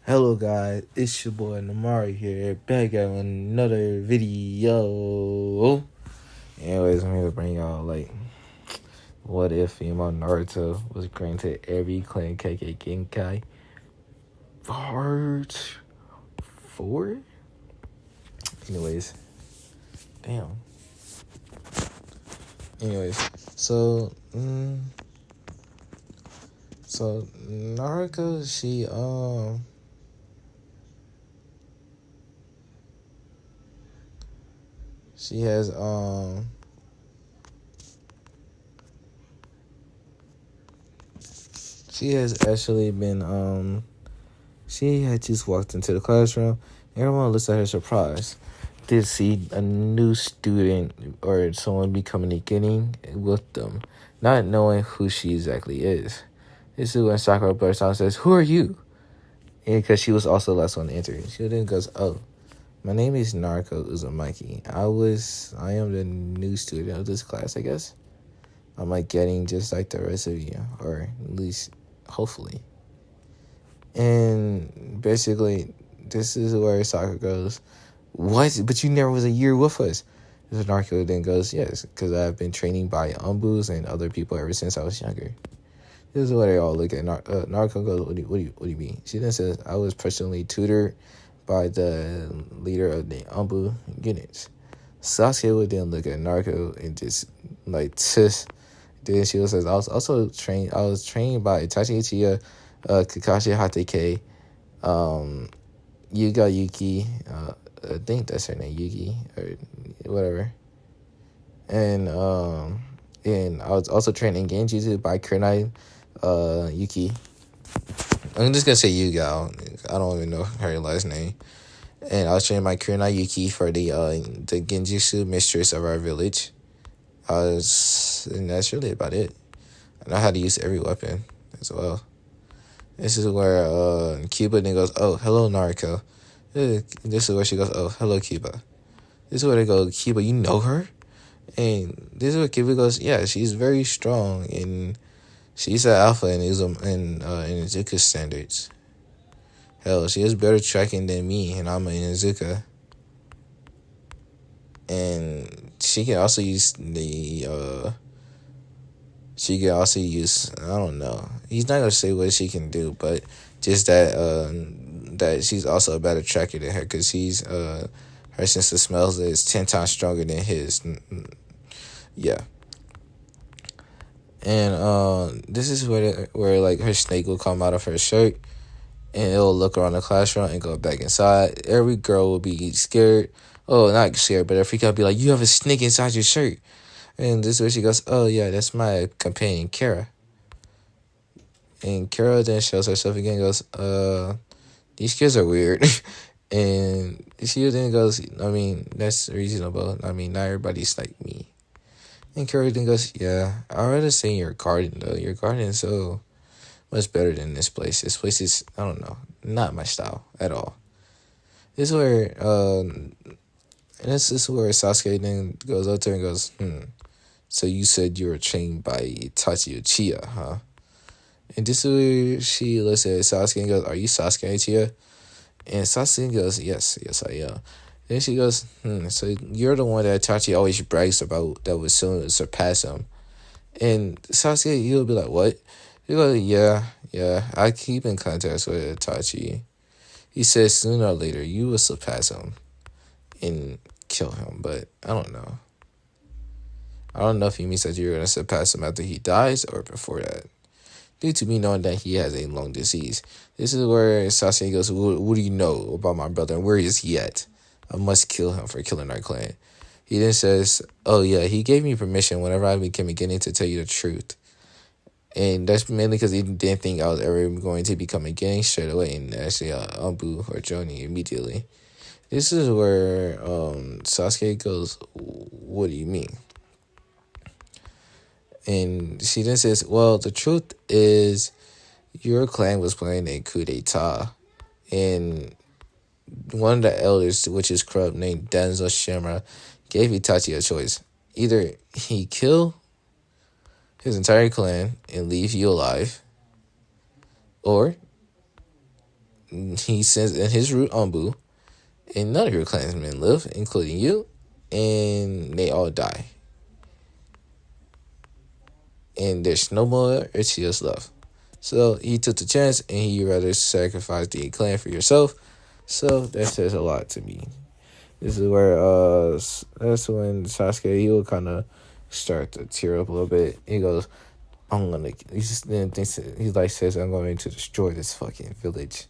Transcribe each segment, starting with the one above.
Hello guys, it's your boy Namari here, back at another video. Anyways, I'm here to bring y'all what if female Naruto was granted every clan KK Genkai part 4? Anyways, damn. Anyways, so Naruto, she has she has actually been she had just walked into the classroom. Everyone looks at her surprised to see a new student or someone becoming a beginning with them, not knowing who she exactly is. This is when Sakura bursts out and says, "Who are you?" And because she was also the last one to enter. She then goes, "Oh, my name is Naruto Uzumaki. I am the new student of this class, I guess. I'm getting just like the rest of you, or at least hopefully." And basically, this is where Sakura goes, "What? But you never was a year with us." So Naruto then goes, "Yes, because I've been training by Umbus and other people ever since I was younger." This is what they all look at. Naruto goes, what do you mean?" She then says, "I was personally tutored by the leader of the Umbu units." Sasuke would then look at Naruto and just tis. Then she says, I was trained by Itachi Uchiha, Kakashi Hatake, Yuga Yuki, I think that's her name, Yuki, or whatever. And I was also trained in Genjutsu by Kurenai Yuki. I'm just gonna say Yuga. I don't even know her last name. And I was trained by Kurenai Yuki for the Genjutsu mistress of our village. And that's really about it. I know how to use every weapon as well. This is where Cuba then goes, "Oh, hello, Naruto." This is where she goes, "Oh, hello, Cuba." This is where they go, "Cuba, you know her?" And this is where Cuba goes, "Yeah, she's very strong, and she's an alpha in Izuku standards. Hell, she has better tracking than me, and I'm an Izuka. And she can also use I don't know. He's not gonna say what she can do, but just that she's also a better tracker than her, because her sense of smells is 10 times stronger than his. Yeah. And this is where her snake will come out of her shirt, and it'll look around the classroom and go back inside. Every girl will be scared. Oh, not scared, but every girl will be like, "You have a snake inside your shirt." And this is where she goes, "Oh yeah, that's my companion, Kara." And Kara then shows herself again and goes, "These kids are weird." And she then goes, "I mean, that's reasonable. I mean, not everybody's like me." And Kara then goes, "Yeah, I'd rather stay in your garden, though. Your garden is so much better than this place. This place is, I don't know, not my style at all." This is where, Sasuke then goes up to her and goes, "So you said you were trained by Itachi Uchiha, huh?" And this is where she looks at Sasuke and goes, "Are you Sasuke Uchiha?" And Sasuke goes, yes, I am." Then she goes, "So you're the one that Itachi always brags about that would soon surpass him." And Sasuke, he'll be like, "What?" He goes, yeah, I keep in contact with Itachi. He says sooner or later you will surpass him and kill him, but I don't know. I don't know if he means that you're going to surpass him after he dies or before that, due to me knowing that he has a lung disease. This is where Sasuke goes, what do you know about my brother, and where is he at? I must kill him for killing our clan." He then says, "Oh yeah, he gave me permission whenever I became beginning to tell you the truth. And that's mainly because he didn't think I was ever going to become a gang straight away and actually Umbu or Joni immediately." This is where Sasuke goes, "What do you mean?" And she then says, "Well, the truth is your clan was planning a coup d'etat, and one of the elders, which is corrupt, named Denzo Shamra, gave Itachi a choice. Either he kill his entire clan and leave you alive, or he sends in his root Anbu, and none of your clansmen live, including you, and they all die. And there's no more Uchiha's left. So he took the chance, and he rather sacrifice the clan for yourself. So that says a lot to me. This is where that's when Sasuke, he will kind of start to tear up a little bit. He goes, I'm gonna. He just then thinks he like says, I'm going to destroy this fucking village.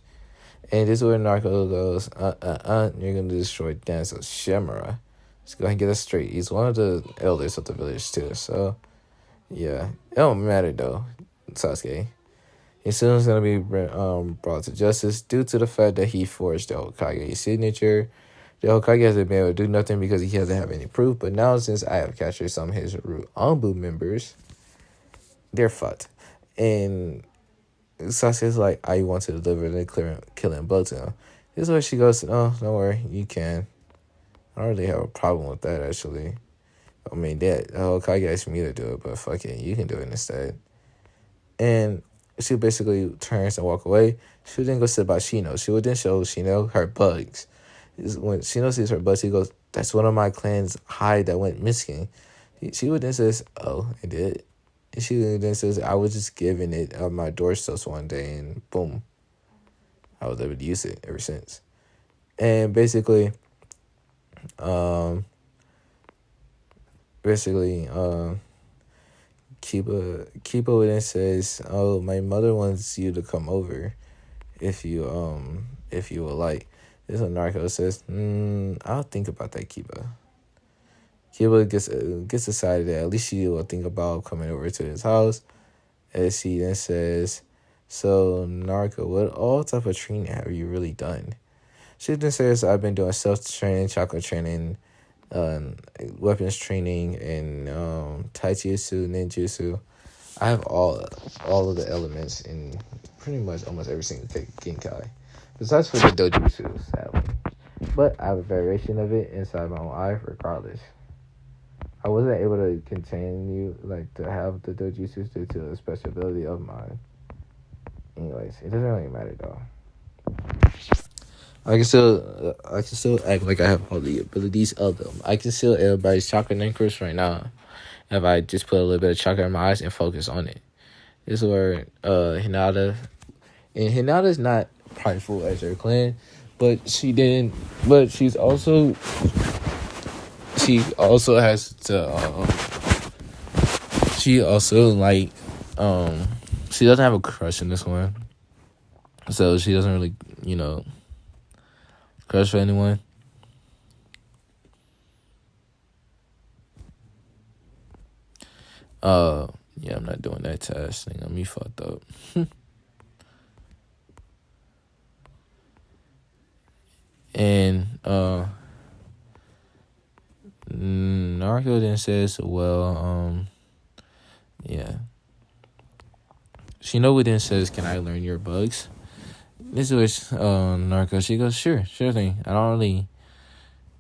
And this is where Naruto goes, you're gonna destroy Danzo Shimura. Let's go ahead and get us straight. He's one of the elders of the village too. So yeah, it don't matter though, Sasuke. He soon is gonna be brought to justice due to the fact that he forged the Hokage's signature. The Hokage hasn't been able to do nothing because he doesn't have any proof. But now, since I have captured some of his root Anbu members, they're fucked. And Sasuke's like, I want to deliver the killing blow to him. This is where she goes, oh, don't worry, you can. I don't really have a problem with that, actually. I mean, that Hokage asked me to do it, but fuck it, you can do it instead. And she basically turns and walk away. She would then go sit by Shino. She would then show Shino her bugs. When Shino sees her bugs, he goes, that's one of my clan's hide that went missing. She would then says, oh, it did. And she then says, I was just giving it on my doorsteps one day, and boom, I was able to use it ever since. And basically, Kiba then says, oh, my mother wants you to come over if you would like. This one Naruto says, I'll think about that, Kiba. Kiba gets decided that at least she will think about coming over to his house. As he then says, so Naruto, what all type of training have you really done? She then says, I've been doing self-training, chakra training, weapons training, and taijutsu, ninjutsu. I have all of the elements in pretty much almost every single Genkai. Besides for the dojutsu, sadly. But I have a variation of it inside my own eye regardless. I wasn't able to continue, to have the dojutsu due to the special ability of mine. Anyways, it doesn't really matter though. I can still act like I have all the abilities of them. I can still everybody's chakra anchors right now if I just put a little bit of chakra in my eyes and focus on it. This is where Hinata, and Hinata's not prideful as her clan, but she also has to she doesn't have a crush in this one, so she doesn't really crush for anyone. Yeah, I'm not doing that task thing. I'm fucked up. And Naruto then says, well, yeah. Shinobu then says, can I learn your bugs? This is Naruto, she goes, sure thing. I don't really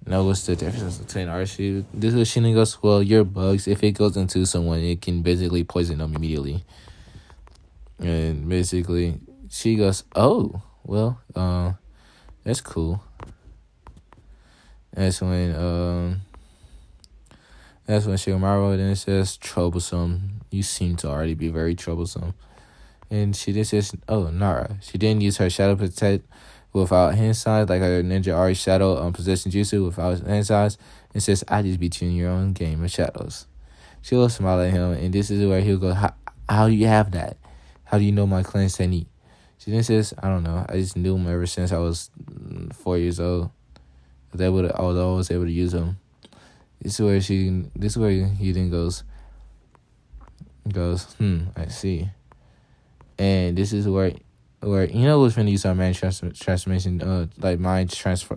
know what's the difference between Archie. This is Shino goes, well, your bugs, if it goes into someone, it can basically poison them immediately. And basically, she goes, oh, well, that's cool. That's when Shikamaru then says, troublesome. You seem to already be very troublesome. And she then says, oh, Nara. She didn't use her shadow protect without hand signs, like her ninja Ari shadow possession jutsu without hand signs, and says, I just beat you in your own game of shadows. She will smile at him, and this is where he'll go, how do you have that? How do you know my clan's technique? She then says, I don't know. I just knew him ever since I was 4 years old. I was always able to use them. This is where he then goes, I see. And this is where was going to use our mind transformation, mind transfer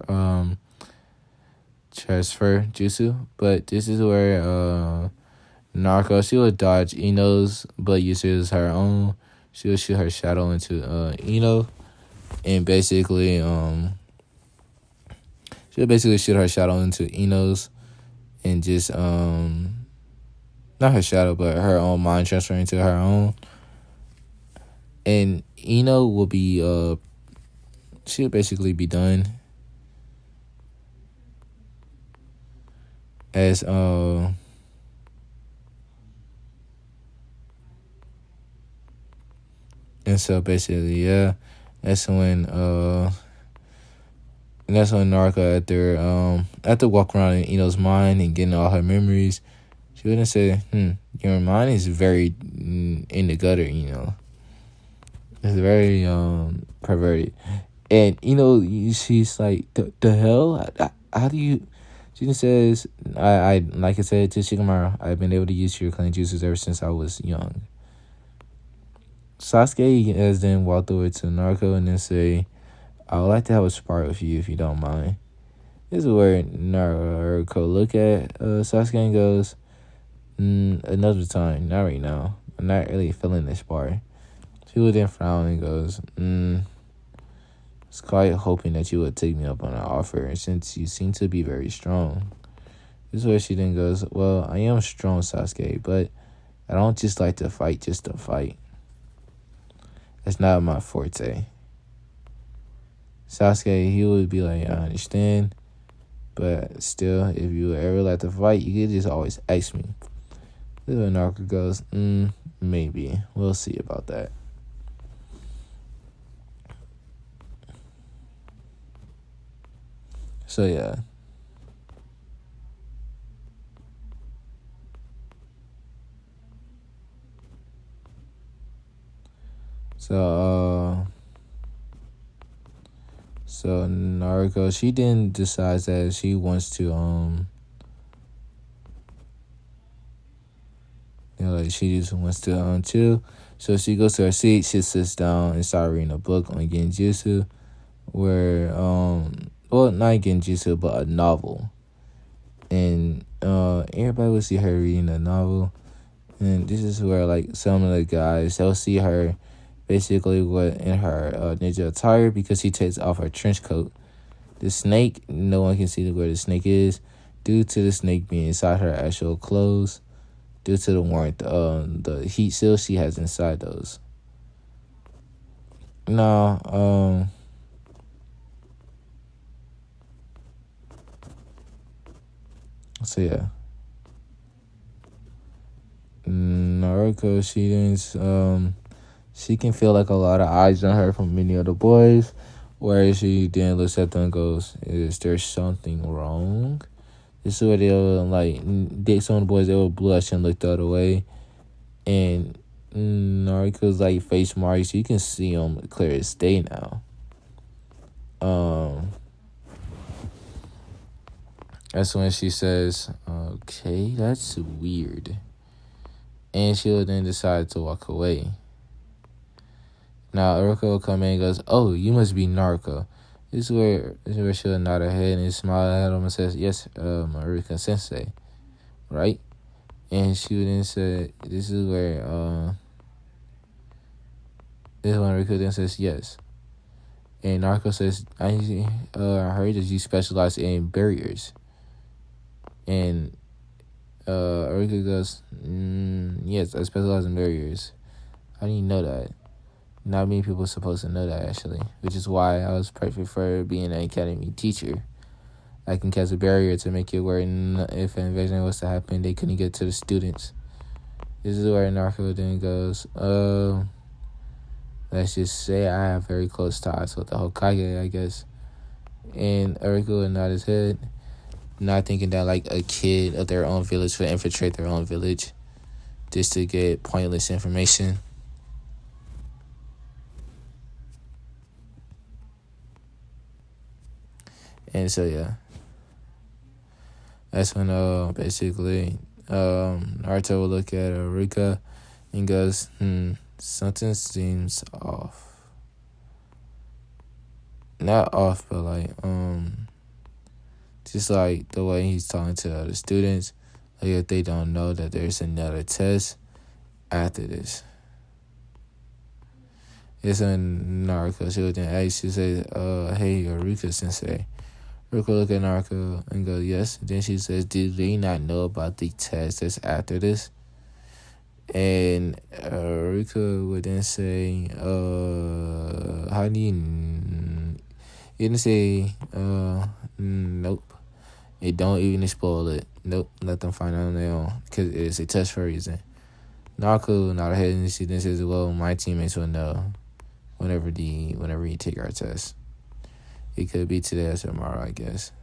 jutsu. But this is where Naruto, she would dodge Ino's, but uses her own. She would shoot her shadow into Ino, and basically she'll basically shoot her shadow into Ino's, and just not her shadow, but her own mind transferring to her own. And Ino will be she'll basically be done. As and so basically, yeah, that's when uh Narco after walk around in Eno's mind and getting all her memories, she wouldn't say, your mind is very in the gutter, It's very perverted. And she's like, the hell? How do you? She says, I like I said to Shikamaru, I've been able to use your clean juices ever since I was young. Sasuke has then walked over to Naruto and then say, I would like to have a spar with you if you don't mind. This is where Naruto look at Sasuke and goes, another time, not right now. I'm not really feeling this spar. She would then frown and goes, it's quite hoping that you would take me up on an offer since you seem to be very strong. This is where she then goes, well, I am strong, Sasuke, but I don't just like to fight just to fight. That's not my forte. Sasuke, he would be like, I understand, but still, if you ever like to fight, you could just always ask me. This is where Naruto goes, maybe. We'll see about that. So yeah. So Naruto, she then decides that she wants to like she just wants to chill. So she goes to her seat, she sits down and starts reading a book on Genjutsu, where well, not Genjutsu but a novel. And everybody will see her reading a novel. And this is where like some of the guys, they'll see her basically in her ninja attire because she takes off her trench coat. The snake, no one can see where the snake is due to the snake being inside her actual clothes, due to the warmth, the heat seal she has inside those. No, so yeah. Naruto, she can feel like a lot of eyes on her from many other boys, where she then looks at them and goes, is there something wrong? This is where they'll some of the boys, they will blush and look the other way. And Naruto's like face marks, you can see them clear as day now. That's when she says, okay, that's weird. And she'll then decide to walk away. Now, Naruto will come in and goes, oh, you must be Naruto. This is where she'll nod her head and smile at him and says, yes, Maruka Sensei. Right? And she would then say, this is where, this is when Naruto then says, yes. And Naruto says, I heard that you specialize in barriers. And Naruto goes, yes, I specialize in barriers. How do you know that? Not many people are supposed to know that, actually, which is why I was perfect for being an academy teacher. I can cast a barrier to make it where if an invasion was to happen, they couldn't get to the students. This is where Naruto then goes, let's just say I have very close ties with the Hokage, I guess. And Naruto would nod his head, not thinking that like a kid of their own village would infiltrate their own village just to get pointless information. And so yeah, that's when basically Naruto will look at Rika and goes, something seems off. Not off, but like just like the way he's talking to other students, like if they don't know that there's another test after this. It's when Naruto, she would then ask, she say, hey, Eureka Sensei. Ruka look at Naruto and go, yes. Then she says, did they not know about the test that's after this? And Ruka would then say, how do you... He didn't say, nope. It don't even spoil it. Nope, let them find out on their own because it's a test for a reason. Naruto not ahead and she then says, well, my teammates will know whenever you take our test. It could be today or tomorrow, I guess.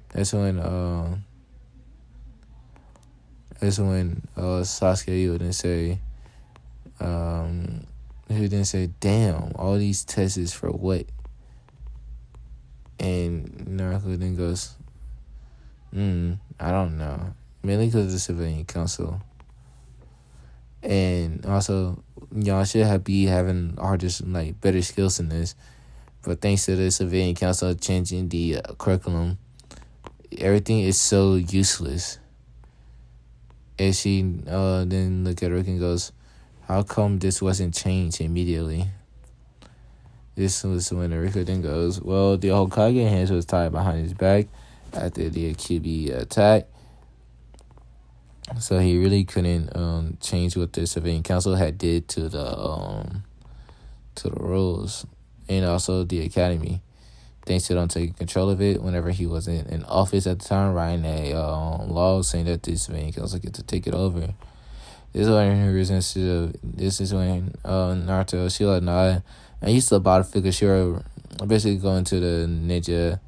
That's when Sasuke would then say, he then say, damn, all these tests is for what? And Naruto then goes, I don't know. Mainly because of the civilian council. And also, y'all should be having artists like better skills in this. But thanks to the civilian council changing the curriculum, everything is so useless. And she then look at Rick and goes, how come this wasn't changed immediately? This was when Rico then goes, well, the Hokage hands was tied behind his back after the QB attack. So he really couldn't change what the civilian council had did to the rules and also the academy. Thanks to them taking control of it whenever he was in office at the time, writing a law saying that the civilian council get to take it over. This is when Naruto, she like nod, and he's still about to figure sure, basically going to the ninja.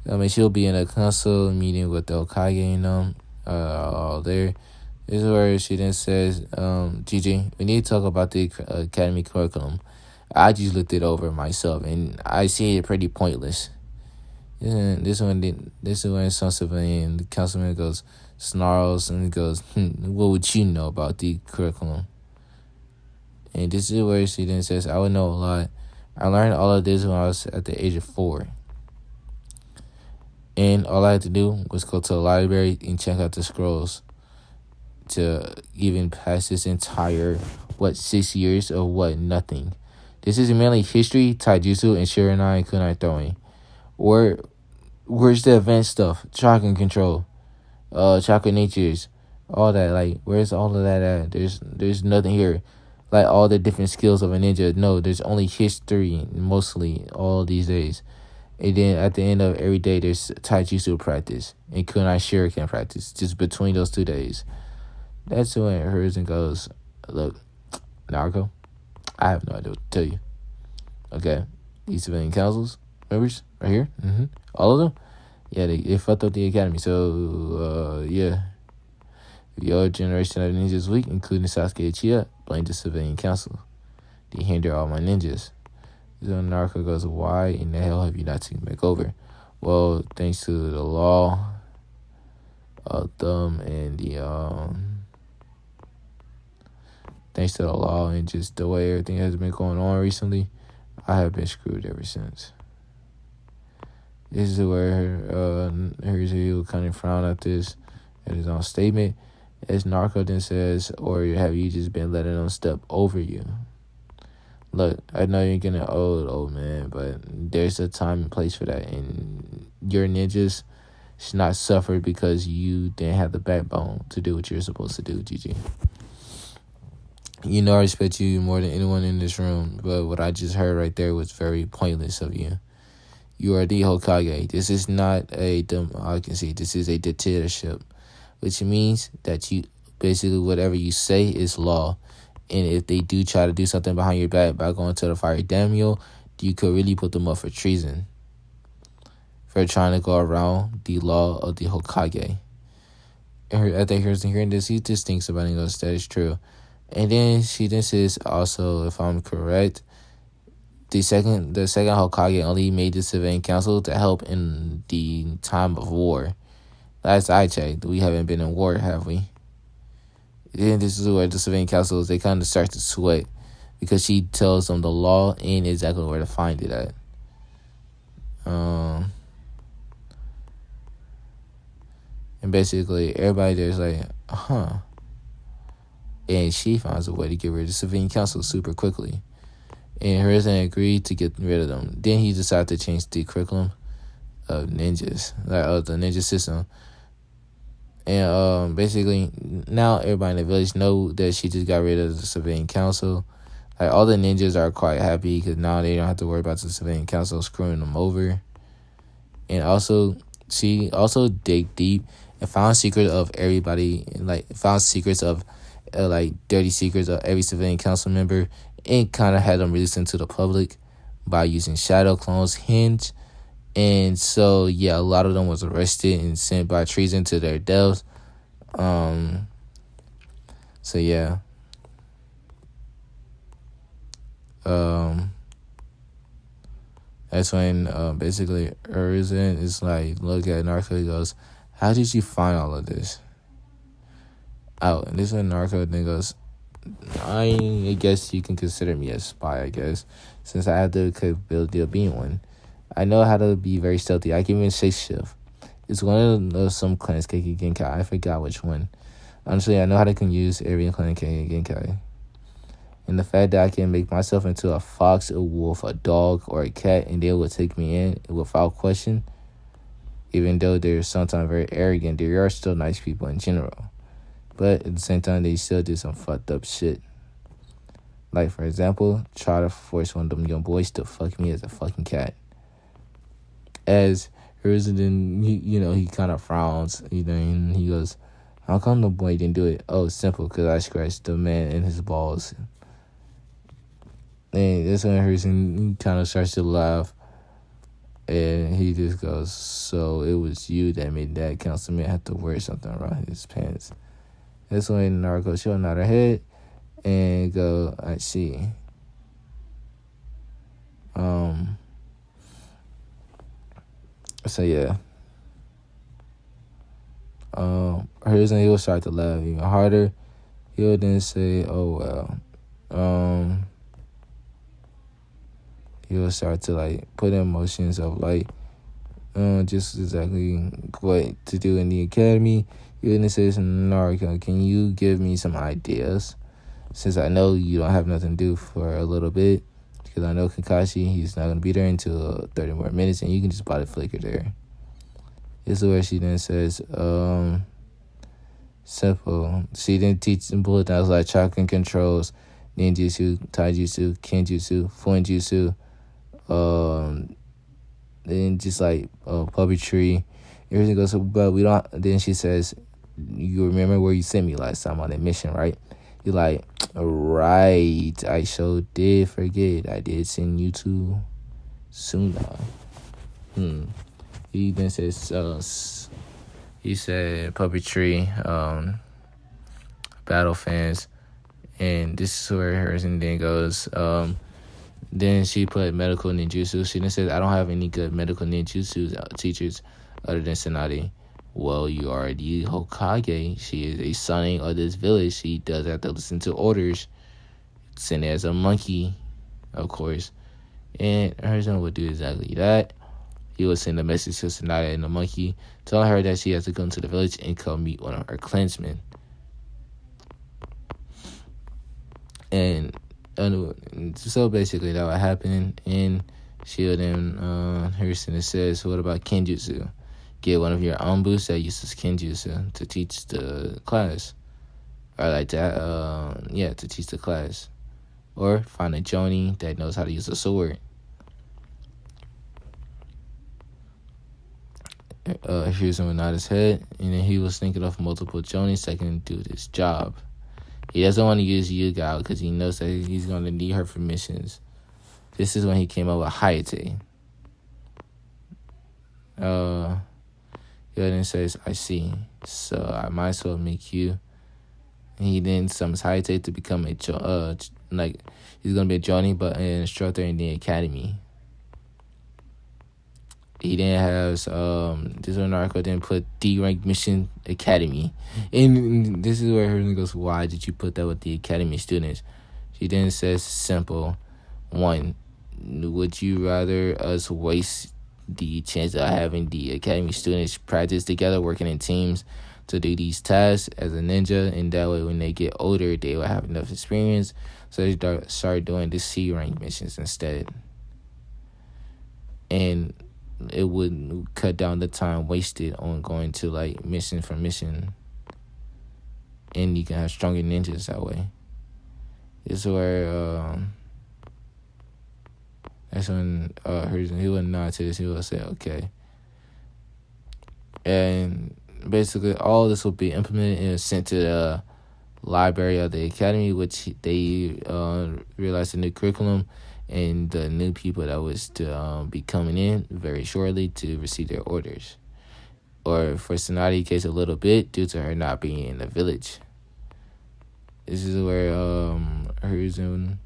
I mean, she'll be in a council meeting with the Hokage and them. All there. This is where she then says, Gigi, we need to talk about the academy curriculum. I just looked it over myself, and I see it pretty pointless. And this is when some civilian the councilman goes, snarls, and goes, what would you know about the curriculum? And this is where she then says, I would know a lot. I learned all of this when I was at the age of 4. And all I had to do was go to the library and check out the scrolls to even pass this entire, 6 years of nothing. This is mainly history, taijutsu, and shiranai and kunai throwing. Where's the advanced stuff? Chakra control, chakra natures, all that. Like, where's all of that at? There's nothing here. Like, all the different skills of a ninja. No, there's only history, mostly, all these days. And then at the end of every day, there's taijutsu practice and kunai shuriken practice, just between those 2 days. That's when Hiruzen goes, look, Naruto, I have no idea what to tell you. Okay, these civilian councils, members, right here, all of them, yeah, they fucked up the academy. So, yeah, your generation of ninjas weak, including Sasuke Uchiha, blame the civilian council. They hinder all my ninjas. So Naruto goes, why in the hell have you not taken back over? Well, thanks to the law of thumb and thanks to the law and just the way everything has been going on recently, I have been screwed ever since. This is where Hiruzen kind of frown at this, at his own statement, as Naruto then says, or have you just been letting them step over you? Look, I know you're getting old man, but there's a time and place for that. And your ninjas should not suffer because you didn't have the backbone to do what you're supposed to do, Gigi. You know I respect you more than anyone in this room, but what I just heard right there was very pointless of you. You are the Hokage. This is not this is a dictatorship, which means that you basically whatever you say is law. And if they do try to do something behind your back by going to the fire daimyo, you could really put them up for treason. For trying to go around the law of the Hokage. And after hearing this, he just thinks about it and goes, that is true. And then she then says, also, if I'm correct, the second Hokage only made the civilian council to help in the time of war. Last I checked, we haven't been in war, have we? Then this is where the civilian councils, they kind of start to sweat because she tells them the law and exactly where to find it at. And basically everybody there's like, and she finds a way to get rid of the civilian council super quickly. And Hiruzen agreed to get rid of them. Then he decided to change the curriculum of ninjas, of the ninja system. And basically, now everybody in the village know that she just got rid of the civilian council. Like, all the ninjas are quite happy because now they don't have to worry about the civilian council screwing them over. And also, she also dig deep and found secrets of everybody, like found secrets of like dirty secrets of every civilian council member, and kind of had them released into the public by using shadow clones, hinge. And so yeah, a lot of them was arrested and sent by treason to their deaths. So yeah. That's when basically Urzen is like, look at Narco. He goes, how did you find all of this out? And this when Narco then goes, I guess you can consider me a spy, I guess, since I have the capability of being one. I know how to be very stealthy. I can even shapeshift. It's one of those some clans Keiki Genkai. I forgot which one. Honestly, I know how to can use every clan Keiki Genkai. And the fact that I can make myself into a fox, a wolf, a dog, or a cat, and they will take me in without question, even though they're sometimes very arrogant, they are still nice people in general. But at the same time, they still do some fucked up shit. Like, for example, try to force one of them young boys to fuck me as a fucking cat. As Hiruzen, he kind of frowns, and he goes, how come the boy didn't do it? Oh, simple, because I scratched the man in his balls. And that's when Hiruzen kind of starts to laugh. And he just goes, so it was you that made that councilman have to wear something around his pants. That's when Naruto she'll nod her head and go, I see. So yeah. Hiruzen, he will start to laugh even harder. He'll then say, oh well. He'll start to like put in motions of like just exactly what to do in the academy. He'll then say, Naruto, can you give me some ideas? Since I know you don't have nothing to do for a little bit, because I know Kakashi, he's not going to be there until 30 more minutes, and you can just body flicker there. This is where she then says, simple. She then teaches them bullet downs like chakra controls, ninjutsu, taijutsu, kenjutsu, fuinjutsu, then just like puppetry. Everything goes, but we don't. Then she says, you remember where you sent me last time on that mission, right? You're like, right, I sure did forget. I did send you to Suna. He then says, he said puppetry, battle fans, and this is where hers and then goes. Then she put medical ninjutsu. She then says, I don't have any good medical ninjutsu teachers other than Tsunade. Well, you are the Hokage. She is a sunning of this village. She does have to listen to orders. Sent as a monkey, of course. And her son would do exactly that. He would send a message to Tsunade and the monkey, telling her that she has to come to the village and come meet one of her clansmen. And so basically that would happen. And she would then, Harrison says, what about Kenjutsu? Get one of your Anbus that uses Kenjutsu to teach the class. Or like that, to teach the class. Or find a Jonin that knows how to use a sword. Hiruzen would nod his head, and then he was thinking of multiple Jonins that can do this job. He doesn't want to use Yugao because he knows that he's going to need her for missions. This is when he came up with Hayate. He then says, I see. So I might as well make you. And he then summons Hayate to become he's going to be a Jonin, but an instructor in the academy. He then has this one Naruto then put D rank mission academy, and this is where her goes, why did you put that with the academy students? She then says simple. 1, would you rather us waste the chance of having the academy students practice together, working in teams to do these tasks as a ninja, and that way when they get older they will have enough experience, so they start doing the C rank missions instead, and it would cut down the time wasted on going to like mission for mission, and you can have stronger ninjas that way. This is where that's when he would nod to this. He would say, "Okay," and basically all this will be implemented and sent to the library of the academy, which they realized the new curriculum and the new people that was to be coming in very shortly to receive their orders. Or for Sonati case, a little bit due to her not being in the village. This is where Hiruzen,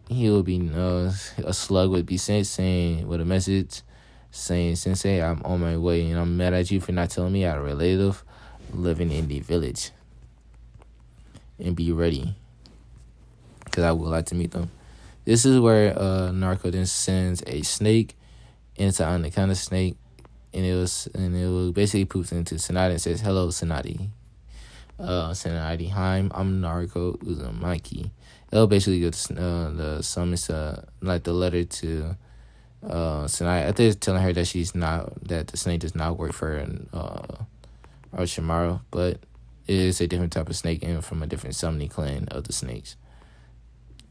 he will be a slug would be sent saying with a message saying, "Sensei, I'm on my way and I'm mad at you for not telling me I had a relative living in the village. And be ready, because I would like to meet them." This is where Naruto then sends a snake into an anaconda snake, and it will basically poops into Sonati and says, "Hello, Sonati. Sonati, hi, I'm Naruto Uzumaki." It'll basically give the summons like the letter to Sonati. I think it's telling her that that the snake does not work for Orochimaru, but it is a different type of snake and from a different summoning clan of the snakes.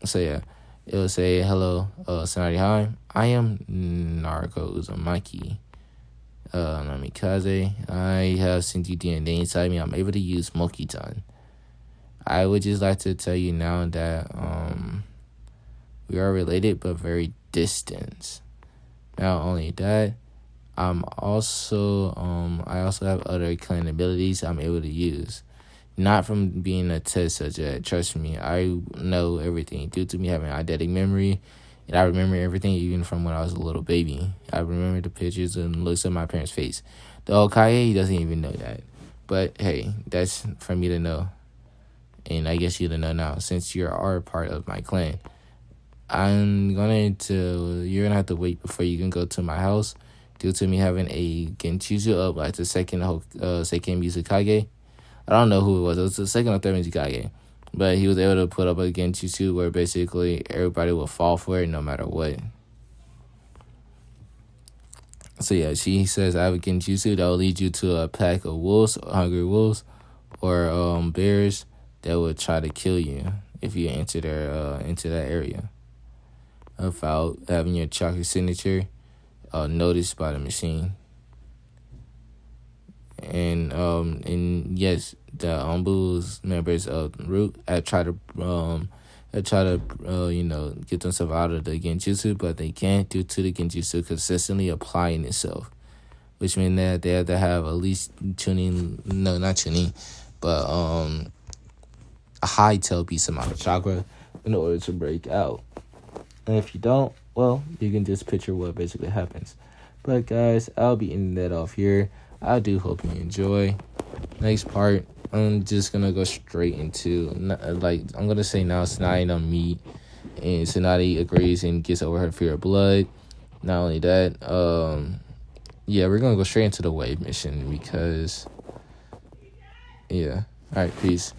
So yeah, it will say, "Hello, Sonati, hi, I am Naruto Uzumaki. Namikaze, I have sent you DNA inside me. I'm able to use Mokitan. I would just like to tell you now that we are related but very distant. Not only that, I also have other clan abilities I'm able to use. Not from being a test subject. Trust me, I know everything due to me having eidetic memory, and I remember everything even from when I was a little baby. I remember the pictures and looks of my parents' face. The Hokage, he doesn't even know that. But hey, that's for me to know. And I guess you to know now, since you are part of my clan. You're gonna have to wait before you can go to my house due to me having a Genjutsu up like the second Mizukage. I don't know who it was. It was the second or third Mizukage. But he was able to put up a Genjutsu where basically everybody will fall for it no matter what. So yeah, she says, "I have a Genjutsu that will lead you to a pack of wolves, hungry wolves, or bears that will try to kill you if you enter into that area without having your chakra signature noticed by the machine." And yes, the Ombu's members of Root have tried to get themselves out of the Genjutsu, but they can't due to the Genjutsu consistently applying itself, which means that they have to have at least not tuning, but a high tail piece amount of chakra in order to break out. And if you don't, well, you can just picture what basically happens. But guys, I'll be ending that off here. I do hope you enjoy. Next part, I'm just gonna go straight into I'm gonna say now Sonati don't meet, and Sonati agrees and gets over her fear of blood. Not only that, we're gonna go straight into the wave mission because, yeah. All right, peace.